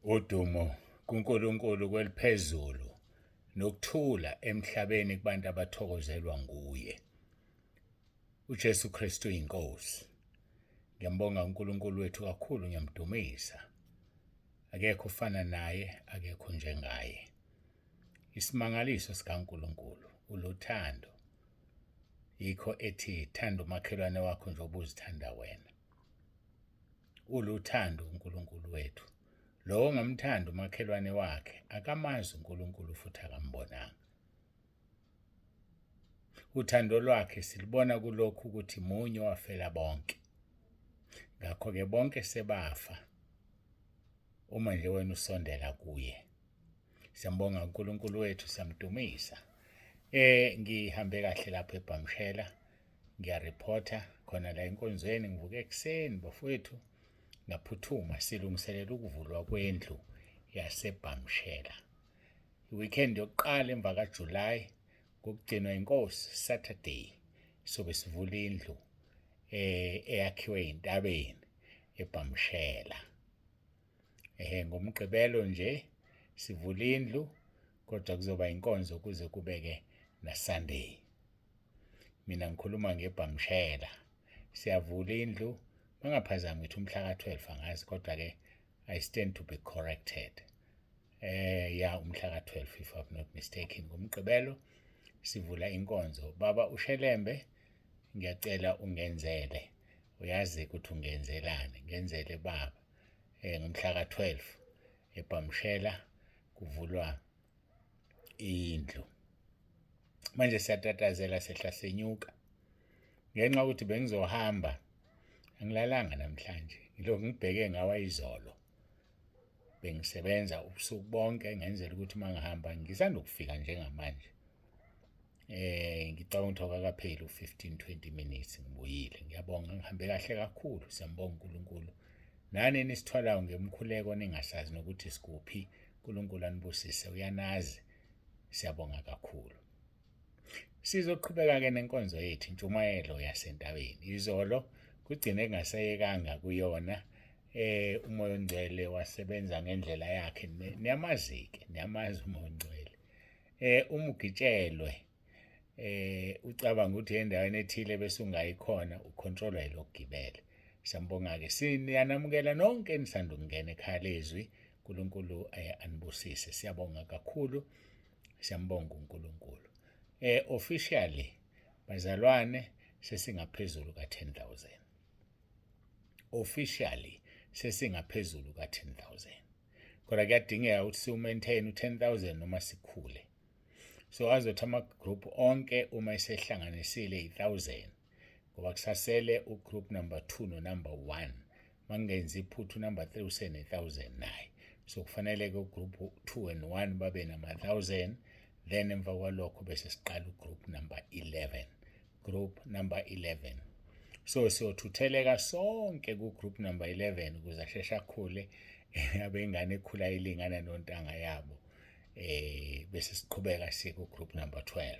Udumo kuNkulunkulu kweliphezulu nokuthula emhlabeni kubantu abathokozelwa nguye. uJesu Kristu inkosi. Ngiyambonga uNkulunkulu wethu kakhulu, ngiyamdumisa. Akekho ufana naye, akekho njengaye. Isimangaliso sikaNkulunkulu uluthando. Yikho ethi thanda umakhelwane wakho njengoba uzithanda wena. Uluthando uNkulunkulu wethu. Lo ongamthanda umakhelwane wakhe akamazi uNkulunkulu futhi akambonanga. Uthando lwakhe silibona kulokhu ukuthi munye wafela bonke. Ngakho-ke bonke sebafa uma nje wena usondela kuye. Siyambonga uNkulunkulu wethu, siyamdumisa. Ngihambe kahle lapho eBhamshela, ngiyareporta khona la enkonzweni, ngivuke ekuseni bafowethu ngaphuthuma silungiselela ukuvulwa kwendlu yaseBhamshela. I-weekend yokuqala emva kaJulayi kokugcinwa inkosi Saturday sobe sivula indlu eyakhiwe entabeni eBhamshela. Ngomgqibelo nje sivula indlu, kodwa kuzoba inkonzo kuze kubeke naSunday. Mina ngikhuluma ngeBhamshela. Siyavula indlu, bangaphazami ngithi umhla ka-12 angazi, kodwa-ke I stand to be corrected. Umhla ka-12 if I'm not mistaken. Ngomgqibelo sivula inkonzo. Baba uShelembe, ngiyacela ungenzele. Uyazi ukuthi ungenzelani. Ngenzele baba. Ngomhla ka-12 eBhamshela kuvulwa indlu. Manje siyatatazela sehla senyuka. Ngenxa ukuthi bengizohamba, angilalanga namhlanje. Ngilokhu ngibheke ngawa izolo. Bengisebenza ubusuku bonke ngenzela ukuthi mangihamba ngisanda ukufika njengamanje. Ngicabanga ukuthi akakapheli u-15-20 minutes ngibuyile. Ngiyabonga, ngihambe kahle kakhulu. Siyambonga uNkulunkulu. Nani nisithwalayo ngemkhuleko ningasazi nokuthi sikuphi. uNkulunkulu anibusise, uyanazi. Siyabonga kakhulu. Sizoqhubeka-ke nenkonzo yethu, intshumayelo yasentabeni. Izolo kugcine kungasayekanga kuyona. Umoya oNgcwele wasebenza ngendlela yakhe. Niyamazi-ke, niyamazi umoya oNgcwele. Ugitshelwe ucabanga ukuthi endaweni ethile bese ungayikhona, ukhontrolwa yilokugibela. Siyambonga-ke, siyanamukela nonke enisanda ukungena ekhaya lezwi. uNkulunkulu anibusise. Siyabonga kakhulu. Siyambonga uNkulunkulu. Officially bazalwane sesingaphezulu ka-10,000. Officially sesingaphezulu ka-10,000. Kodwa kuyadingeka ukuthi siwumaintain u-10,000 noma sikhule. So azothi ama-group onke uma esehlanganisile 1,000, ngoba kusasele ugroup number 2 no-number 1. Mangenza iphutha number 3 usene-1,000 naye. So kufanele-ke ugroup 2 and 1 babe nama-1,000. Then emva kwalokho bese siqala ugroup number 11. Group number 11. So siyothutheleka sonke ku-group number 11 ukuze asheshe akhule, abe ingane ekhula ilingana nontanga yabo. Bese siqhubeka siye ku-group number 12.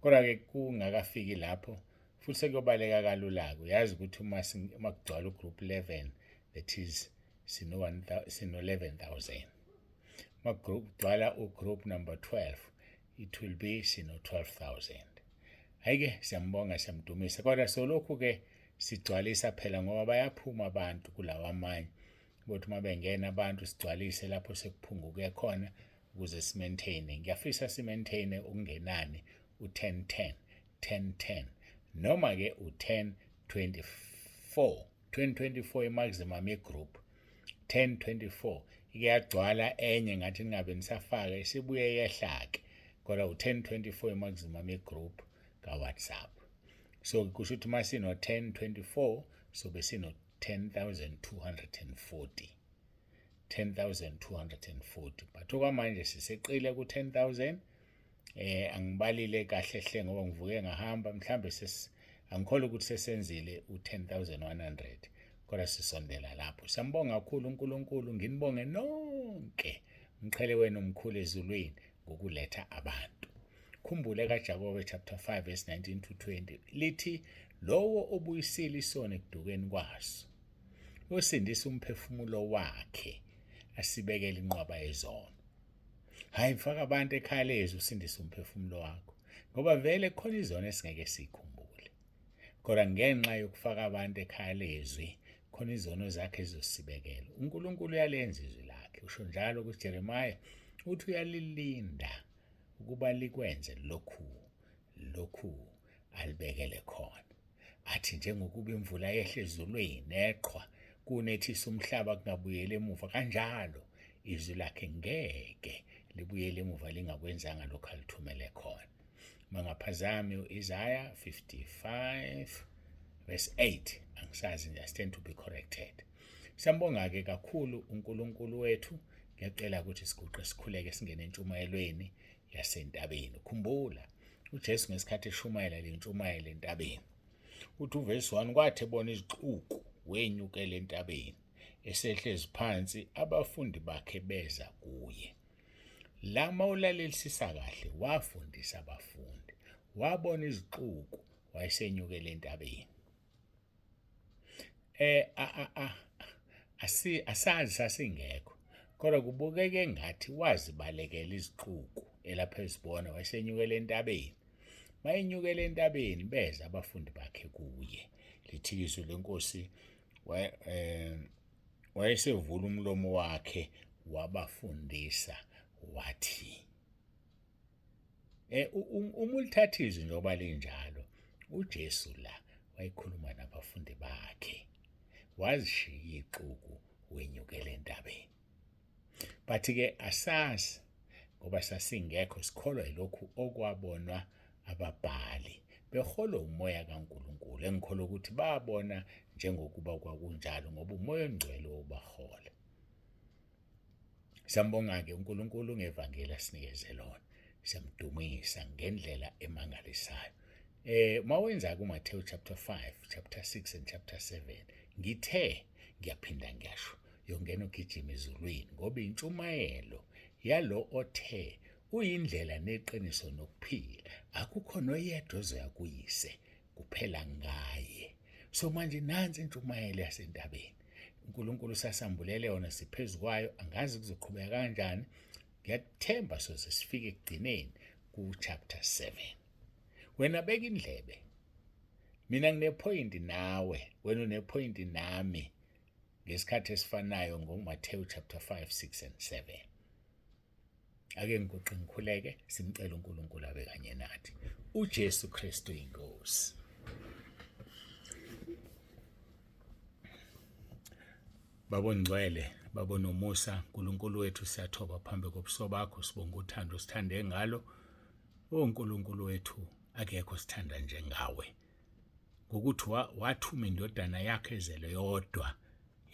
Kodwa-ke kungakafiki lapho futhi sekuyobaleka kalula-ke. Uyazi ukuthi uma kugcwala ugroup 11, that is sino-11,000. Uma kugcwala ugroup number 12, it will be sino-12,000. Hhayi-ke siyambonga, siyamdumisa. Kodwa solokhu-ke sigcwalisa phela ngoba bayaphuma abantu kulawa amanye. Ukuthi uma bengena abantu sigcwalise lapho sekuphunguke khona ukuze simaintaine. Ngiyafisa simaintaine ukungenani u-10-10, 10-10. Noma-ke u-10-24. 10-24 i-maximum ye-group. 10-24 iyagcwala enye ngathi ningabe nisafaka isibuye yehlake. Kodwa u-10-24 i-maximum ye-group ka-WhatsApp. So kusho ukuthi uma sino-10-24 sobe sino-10,240. 10,240. But okwamanje siseqile ku-10,000. Angibalile kahle hle ngoba ngivuke ngahamba, mhlambe angikholwa ukuthi sesenzile u-10,100. Kodwa sisondela lapho. Siyambonga kakhulu uNkulunkulu. Nginibonge nonke umqhele wenu omkhulu ezulwini ngokuletha abantu. Khumbule kaJakobe chapter 5 verse 19-20 lithi, lowo obuyisile isono ekudukeni kwaso, yosindisa umphefumulo wakhe asibekele inqwaba yezono. Hayi mfaka abantu ekhaya lezwi usindise umphefumulo wakho, ngoba vele khona izono esingeke sikhumbule. Kodwa ngenxa yokufaka abantu ekhaya lezwi khona izono zakhe ezosibekela. uNkulunkulu uyalenza izwi lakhe. Usho njalo kuJeremiya uthi uyalilinda ukuba likwenze lokhu alibekele khona. Athi njengokuba imvula yehle ezulwini neqhwa kunethisa umhlaba kungabuyela emuva, kanjalo izwi lakhe ngeke libuyele emuva lingakwenzanga lokho alithumele khona. Mangaphazami uIsaiah 55 verse 8, angisazi, I stand to be corrected. Siyambonga-ke kakhulu uNkulunkulu wethu. Ngiyacela ukuthi siguqe sikhuleke singene entshumayelweni yasentabeni. Khumbula uJesu ngesikhathi eshumayela le ntshumayelo entabeni, uthi uvesi 1, kwathi ebona izixuku wenyukela entabeni, esehlezi phansi abafundi bakhe beza kuye. Lama ulalelisisa kahle, wafundisa abafundi, wabona izixuku, wayesenyukela entabeni. Asazi sasingekho, kodwa kubukeke engathi wazibalekela izixuku elapha ezibona wayesenyukela entabeni. Mayenyukela entabeni beza abafundi bakhe kuye. Lithikiso lenkosi wayesevula umlomo wakhe wabafundisa wathi. Uma ulithatha izwi njengoba linjalo, uJesu la wayekhuluma nabafundi bakhe, wazishiya ixuku wenyukela entabeni. Bathi-ke asazi ngoba sasingekho, sikholwa yilokhu okwabonwa ababhali beholwa umoya kaNkulunkulu, engikholwa ukuthi babona njengokuba kwakunjalo ngoba umoya ongcwele ubahola. Siyambonga-ke uNkulunkulu ngevangeli asinikeze lona, siyamdumisa ngendlela emangalisayo. Mawenza kuMathewu chapter 5, chapter 6 and chapter 7, ngithe ngiyaphinda ngiyasho, yongena ugijima ezulwini, ngoba intshumayelo yalo othe uyindlela neqiniso nokuphila, akukho noyedwa ozoya kuyise kuphela ngaye. So manje nansi intshumayelo yasentabeni, uNkulunkulu sasambulele yona, siphezu kwayo, angazi kuzoqhubeka kanjani. Ngiyathemba soze sifike ekugcineni ku-chapter 7. Wena beka indlebe, mina nginepoint nawe, wena unepoint nami, ngesikhathi esifanayo ngoMathewu chapter 5, 6 and 7. Ake ngiguqe ngikhuleke, simcela uNkulunkulu abe kanye nathi. uJesu Kristu inkosi. Baba ngcwele, Baba nomusa, uNkulunkulu wethu, siyathoba phambi kobuso bakho, sibonga uthando sithande ngalo. uNkulunkulu wethu, akekho sithanda njengawe, ngokuthi wathuma indodana yakhe ezele yodwa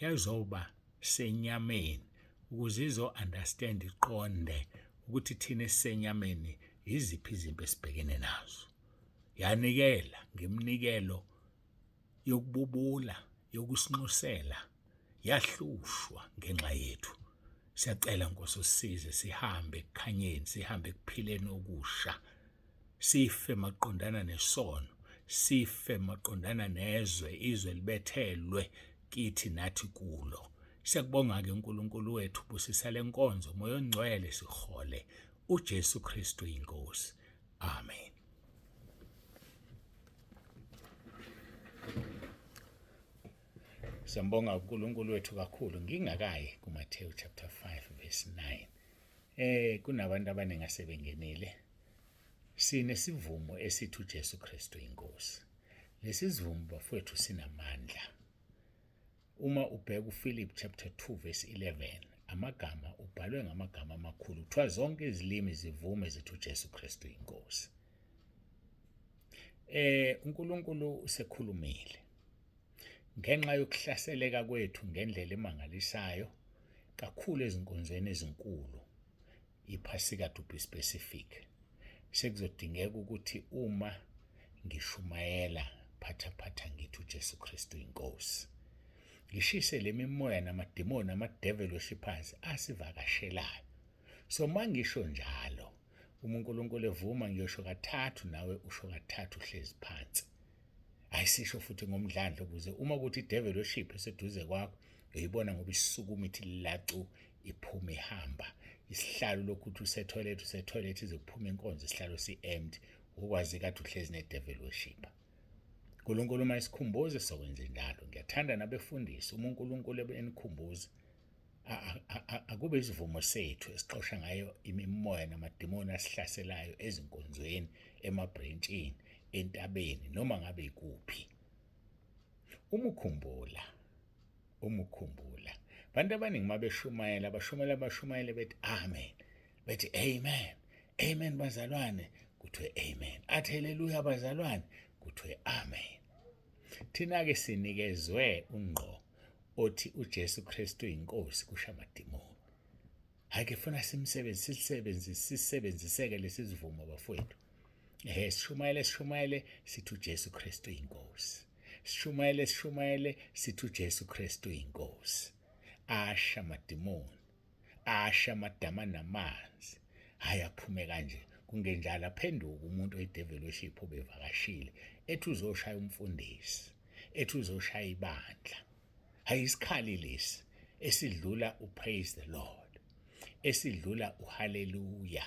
yazoba senyameni ukuze izo-understand, iqonde ukuthi thina esisenyameni yiziphi izinto esibhekene nazo. Yanikela ngemnikelo yokububula, yokusinxusela, yahlushwa ngenxa yethu. Siyacela Nkosi usisize, sihambe ekukhanyeni, sihambe ekuphileni okusha, sife maqondana nesono, sife maqondana nezwe, izwe libethelwe kithi nathi kulo. Siyakubonga-ke uNkulunkulu wethu, busisa le nkonzo, umoya ongcwele sihole, uJesu Kristu inkosi. Amen. Siyambonga uNkulunkulu wethu kakhulu. Ngingakayi kuMathewu chapter 5 verse 9. Kunabantu abaningi asebengenile. Sinesivumo esithi uJesu Kristu inkosi. Lesi sivumo bafowethu sinamandla. Uma ubheka uFilip chapter 2 verse 11, amagama ubhalwe ngamagama amakhulu. Kuthiwa zonke izilimi zivume zithi uJesu Kristu inkosi. uNkulunkulu usekhulumile. Ngenxa yokuhlaseleka kwethu ngendlela emangalisayo kakhulu ezinkonzweni ezinkulu, iphasika to be specific, sekuzodingeka ukuthi uma ngishumayela phatha ngithi uJesu Kristu inkosi, ngishise le mimoya namadimoni, ama-devil worshippers asivakashelayo. So mangisho njalo, uNkulunkulu evuma, ngiyosho kathathu nawe usho kathathu uhlezi phansi. Ayisisho futhi ngomdlandla ukuze uma kuthi i-devil worship eseduze kwakho uyibona ngoba isukuma ithi lacu iphuma ihamba. Isihlalo lokuthi usetoilet ize kuphuma inkonzo isihlalo si-empty, ukwazi kade uhlezi ne-devil worshipper. uNkulunkulu uma isikhumbuze sokwenze njalo. Ngiyathanda nabefundisi uma uNkulunkulu enikhumbuza akube isivumo sethu esixosha ngayo imimoya namadimoni asihlaselayo ezinkonzweni, emabhrentshini, entabeni, noma ngabe ikuphi. Uma ukhumbula abantu abaningi mabeshumayela bashumayele bethi amen, bethi amen, amen bazalwane, kuthiwe amen, athi haleluya bazalwane, kuthiwe amen. Thina-ke sinikezwe ungqo othi uJesu Kristu inkosi kusho amadimoni. Hhayi-ke funa sisebenziseke lesi sivumo bafowethu. Sishumayele sithi uJesu Kristu inkosi. Sishumayele sithi uJesu Kristu inkosi. Asha amadimoni, asha amadama namanzi. Hhayi aphume kanje. Kungenjalo aphenduka umuntu oyi-devil worship obevakashile ethi uzoshaya umfundisi, ethi uzoshaya ibandla. Hayi isikhali lesi esidlula upraise the Lord, esidlula uhaleluya,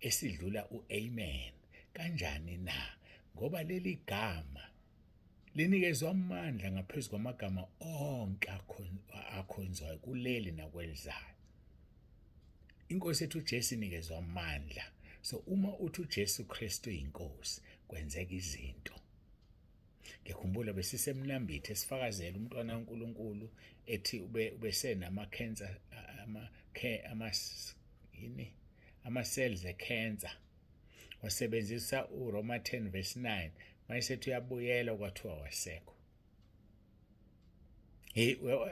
esidlula uamen. Kanjani na? Ngoba leli gama linikezwa amandla ngaphezu kwamagama onke akhonzwayo kuleli nakwelizayo. Inkosi ethu uJesu inikezwa amandla. So uma uthi uJesu Kristu inkosi kwenzeka izinto. Ngiyakhumbula besisemnambithi esifakazela umntwana kaNkulunkulu ethi ubesenama-cancer ama-cells e-cancer. Wasebenzisa uRoma 10 verse 9 mayesethi uyabuyela kwathiwa wasekho.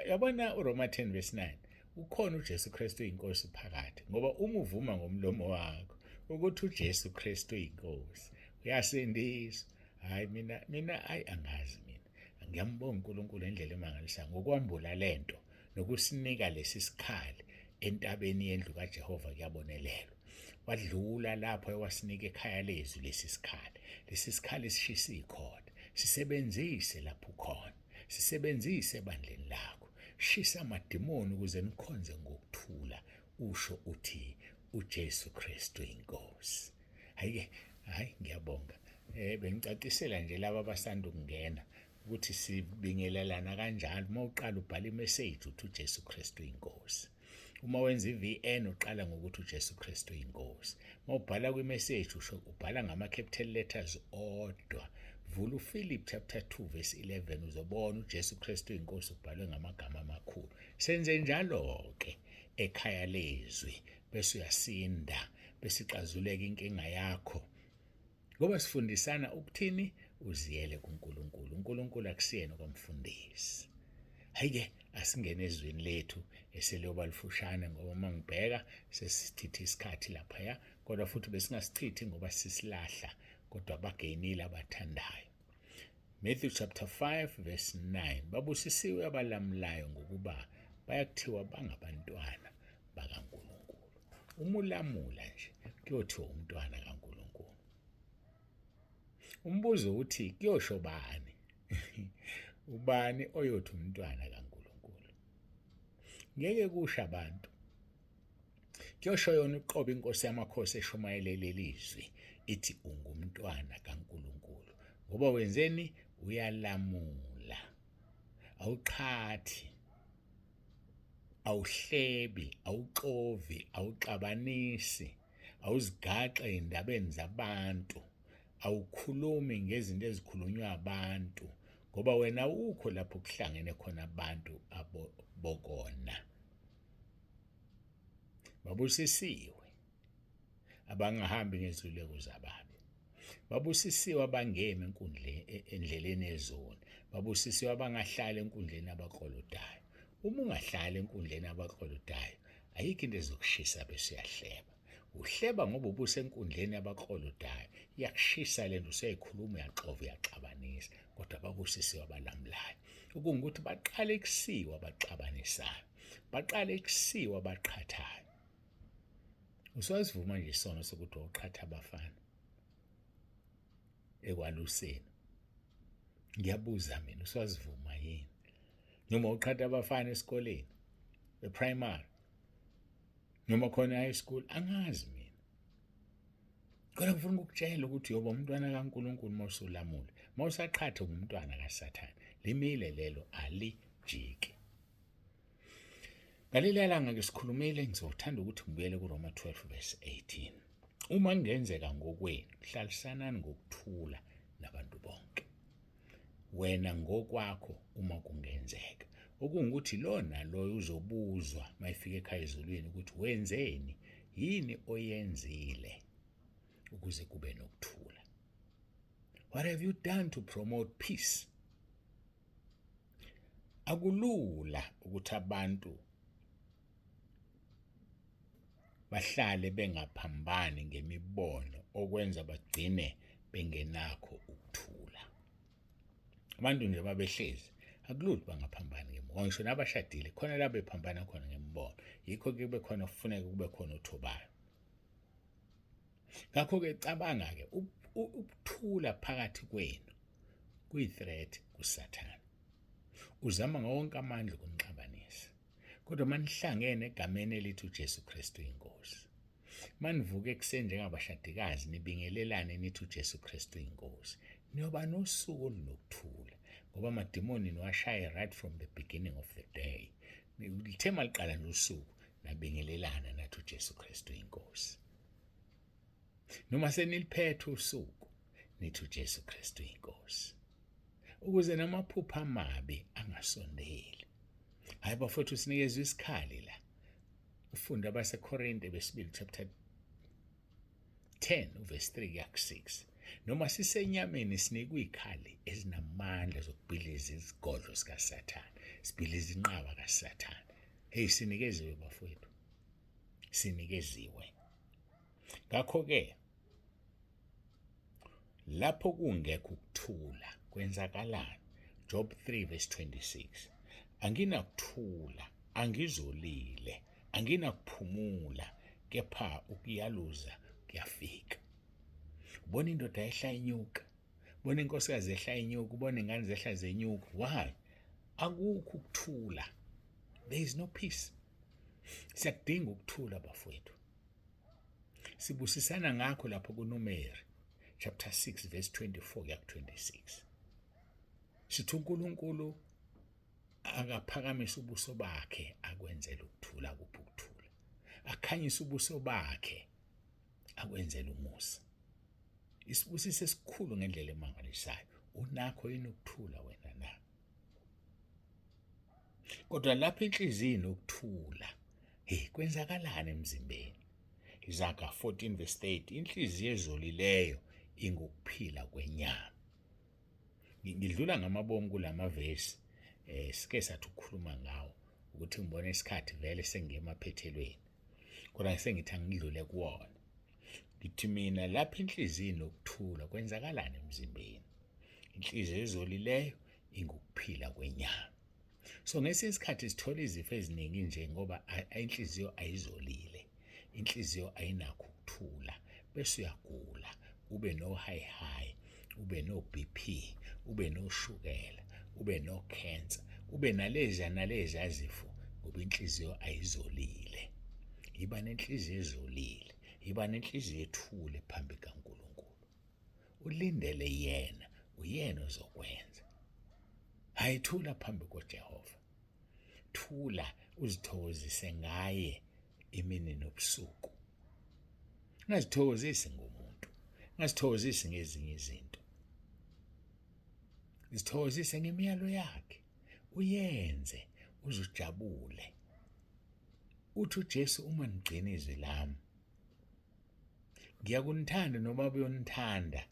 Yabona uRoma 10 verse 9 ukhona uJesu Kristu inkosi phakathi, ngoba uma uvuma ngomlomo wakho ukuthi uJesu Kristu inkosi uyasindiswa. Hayi mina angazi mina. Ngiyambonga uNkulunkulu endlela emangalisayo ngokwambula lento nokusinika lesi sikhali entabeni yendlu kaJehova kuyabonelelwa. Wadlula lapho ewasinika ekhaya lezwi lesi sikhali. Lesi sikhali sishisa ikhona. Sisebenzise lapho ukhona. Sisebenzise ebandleni lakho. Shisa amadimoni ukuze nikhonze ngokuthula. Usho uthi uJesu Kristu inkosi. Hayi ngiyabonga. Bengicacisela nje laba abasanda ukungena ukuthi sibingelelana kanjalo. Uma uqala ubhala imessage uthi uJesu Kristu inkosi. Uma wenza iVN uqala ngokuthi uJesu Kristu inkosi. Uma ubhala kwimessage ubhala ngama-capital letters odwa. Vula uPhilip chapter 2 verse 11 uzobona uJesu Kristu inkosi ubhalwe ngamagama amakhulu. Senze njalo-ke ekhaya lezwi bese uyasinda, bese ixazuleka inkinga yakho. Ngoba sifundisana ukuthini? Uziyele kuNkulunkulu. uNkulunkulu akusiyena okwamfundisi. Hayi-ke asingene ezweni lethu eseliyoba lifushane, ngoba uma ngibheka sesithitha isikhathi laphaya, kodwa futhi besingasichithi ngoba sisilahla, kodwa bageyinile abathandayo. Matthew chapter 5 verse 9 babusisiwe abalamulayo ngokuba bayakuthiwa bangabantwana bakaNkulunkulu. Uma ulamula nje kuyothiwa umntwana kaNkulunkulu. Umbuzo uthi kuyosho bani? Ubani oyothi umntwana kaNkulunkulu? Ngeke kusho abantu. Kuyosho yona uqobo inkosi yamakhosi eshumayele lelizwi ithi ungumntwana kaNkulunkulu. Ngoba wenzeni? Uyalamula. Awuqhathi, awuhlebi, awuxovi, awuxabanisi, awuzigaxe endabeni zabantu, awukhulumi ngezinto ezikhulunywa abantu, ngoba wena ukho lapho kuhlangene khona abantu abobokona. Babusisiwe abangahambi ngeziluleko zababi. Babusisiwe abangemi endleleni ezoni. Babusisiwe abangahlali enkundleni abaklolodayo. Uma ungahlali enkundleni abaklolodayo, ayikho into ezokushisa bese uyahleba. Uhleba ngoba ubusenkundleni abaklolodayo. Iyakushisa lento, useyikhuluma, uyaxova, uyaxabanisa. Kodwa babusisiwe abalamulayo. Ukuthi baqale kusiwa abaxabanisayo. Baqale kusiwa abaqhathayo. Uswazivuma nje isono sokuthi wawuqhatha abafana ekwaluseni. Ngiyabuza mina, uswazivuma yini? Noma uqhatha abafana esikoleni, e-primary. noma khona high school angazi mina. Kodwa ngifuna ukukutshela ukuthi yoba umntwana kaNkulunkulu mawusulamule, mawusaqhatha ngumntwana kaSathane, limile lelo alijiki. Ngaleli langa ke sikhulumile, ngizothanda ukuthi ngibuyele kuRoma 12 verse 18. Uma kungenzeka ngokwenu, hlalisanani ngokuthula nabantu bonke. Wena ngokwakho uma kungenzeka. Okungukuthi lona loyo uzobuzwa mayifika ekhaya ezulwini ukuthi wenzeni, yini oyenzile ukuze kube nokuthula. What have you done to promote peace? Akulula ukuthi abantu bahlale bengaphambani ngemibono okwenza bagcine bengenakho ukuthula. Abantu nje babehlezi akulula bangaphambani ngemibono. Ngisho nabashadile khona la bephambana khona ngemibono. Yikho ke kube khona kufuneka kube khona othobayo. Ngakho ke cabanga ke ukuthula phakathi kwenu kuyi-threat kuSathane. Uzama ngawonke amandla ukunixabanisa. Kodwa manihlangene egameni elithi uJesu Kristu inkosi. Manivuke ekuseni njengabashadikazi nibingelelane nithi uJesu Kristu inkosi. Niyoba nosuku olunokuthula ngoba amadimoni niwashaya right from the beginning of the day. Lithe maliqala nosuku nabingelelana nathi uJesu Kristu inkosi. Noma seniliphethe usuku nithi uJesu Kristu inkosi. Ukuze namaphupha amabi angasondeli. Hayi bafowethu sinikezwe isikhali la. Ufunda abaseKorinte besibili chapter 10 verse 3 yak 6. Noma sisenyameni sinikwe izikhali ezinamandla zokubhiliza izigodlo sikaSathane, sibhiliza inqaba kaSathane. Hey, sinikeziwe bafowethu. Sinikeziwe. Ngakho ke lapho kungekho ukuthula kwenzakalani? Job 3 verse 26. Anginakuthula, angizolile, anginakuphumula, kepha ukuyaluza kuyafika. Ubona indoda ehla inyuka, ubona inkosikazi ehla inyuka, ubona ingane zehla zenyuka. Why? Akukho ukuthula. There is no peace. Siyakudinga ukuthula bafowethu. Sibusisana ngakho lapho kuNumeri chapter 6 verse 24 yak 26. Sithi uNkulunkulu akaphakamisa ubuso bakhe akwenzela ukuthula kuphi ukuthula. Akhanyisa ubuso bakhe akwenzela umusa. Isibusiso esikhulu ngendlela emangalisayo. Unakho yini ukuthula wena na? Kodwa lapho inhliziyo inokuthula, kwenzakalani emzimbeni? Izaga 14 verse 8. Inhliziyo ezolileyo ingukuphila kwenyama. Ngidlula ngamabomu kulamavesi sike sathi ukukhuluma ngawo ukuthi ngibone isikhathi vele sengemaphethelweni. Kodwa sengithi angidlule kuwona. Ngithi mina lapho inhliziyo inokuthula kwenzakalani emzimbeni? Inhliziyo ezolileyo ingukuphila kwenyama. So ngesinye isikhathi sithola izifo eziningi nje ngoba inhliziyo ayizolile. Inhliziyo ayinakho ukuthula bese uyagula, ube no high, ube no BP, ube no shukela, ube no cancer, ube nalezi zifo ngoba inhliziyo ayizolile. Yiba nenhliziyo ezolile, yiba nenhliziyo ethule phambi kaNkulunkulu. Ulindele yena, uyena ozokwenza. Hayithula phambi koJehova. Thula uzithokozise ngaye imini nobusuku. Ungazithokozisi ngomuntu, ungazithokozisi ngezinye izinto. Zithokozise ngemiyalo yakhe. Uyenze uzujabule. Uthi uJesu uma nigcina izwi lami, ngiyakunithanda noma beyonithanda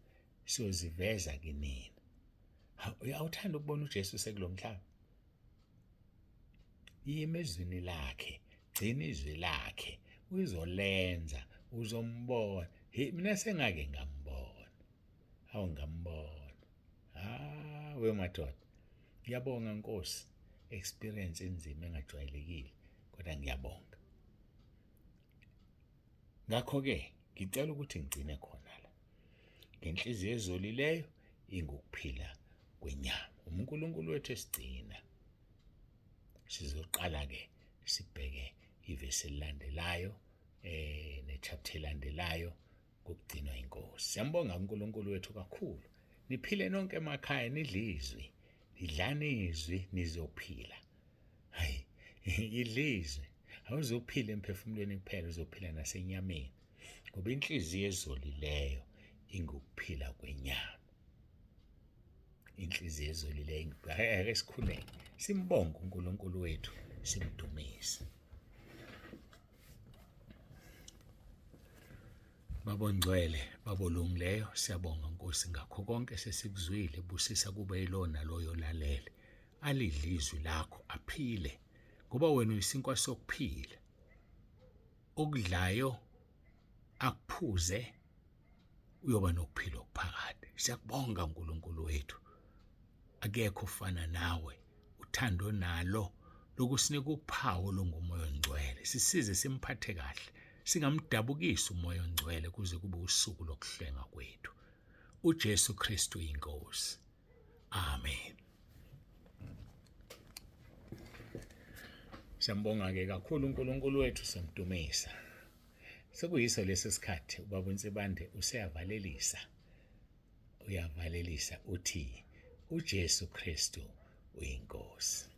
siyoziveza kinina. Uyawuthanda ukubona uJesu sekulomhlaba? Yima ezwini lakhe, gcina izwi lakhe, uzolenza, uzombona. Mina sengake ngambona. Hawu ngambona. We madoda. Ngiyabonga Nkosi, experience enzima engajwayelekile, kodwa ngiyabonga. Ngakho ke ngicela ukuthi ngigcine khona la. Ngenhliziyo ezolileyo ingukuphila kwenyama. uNkulunkulu wethu esigcina. Sizoqala ke sibheke ivesi elilandelayo nechapter elandelayo kokugcinwa inkosi. Siyambonga uNkulunkulu wethu kakhulu. Niphile nonke emakhaya, nidle izwi, idlani izwi nizophila. Hayi, idle izwi. Awuzophila emphefumulweni kuphela, uzophila nasenyameni. Ngoba inhliziyo ezolileyo ingukuphila kwenyama. Inhliziyo ezolileyo. Ake sikhuleke. Simbonge uNkulunkulu wethu, simdumise. Babongcwele, babolungileyo, siyabonga Nkosi ngakho konke sesikuzwile, busisa kube yilona loyo lalele. Alidle izwi lakho aphile, ngoba wena uyisinkwa sokuphila. Okudlayo akuphuze uyoba nokuphila okuphakade. Siyakubonga uNkulunkulu wethu. Akekho ufana nawe, uthando nalo lokusinika uphawu longumoya ongcwele. Sisize simphathe kahle, singamdabukisi umoya ongcwele kuze kube usuku lokuhlenga kwethu. uJesu Kristu inkosi. Amen. Siyambonga-ke kakhulu uNkulunkulu wethu, simdumisa. Sekuyiso lesi sikhathi ubaba uNsibande uyavalelisa uthi uJesu Kristu uyinkosi.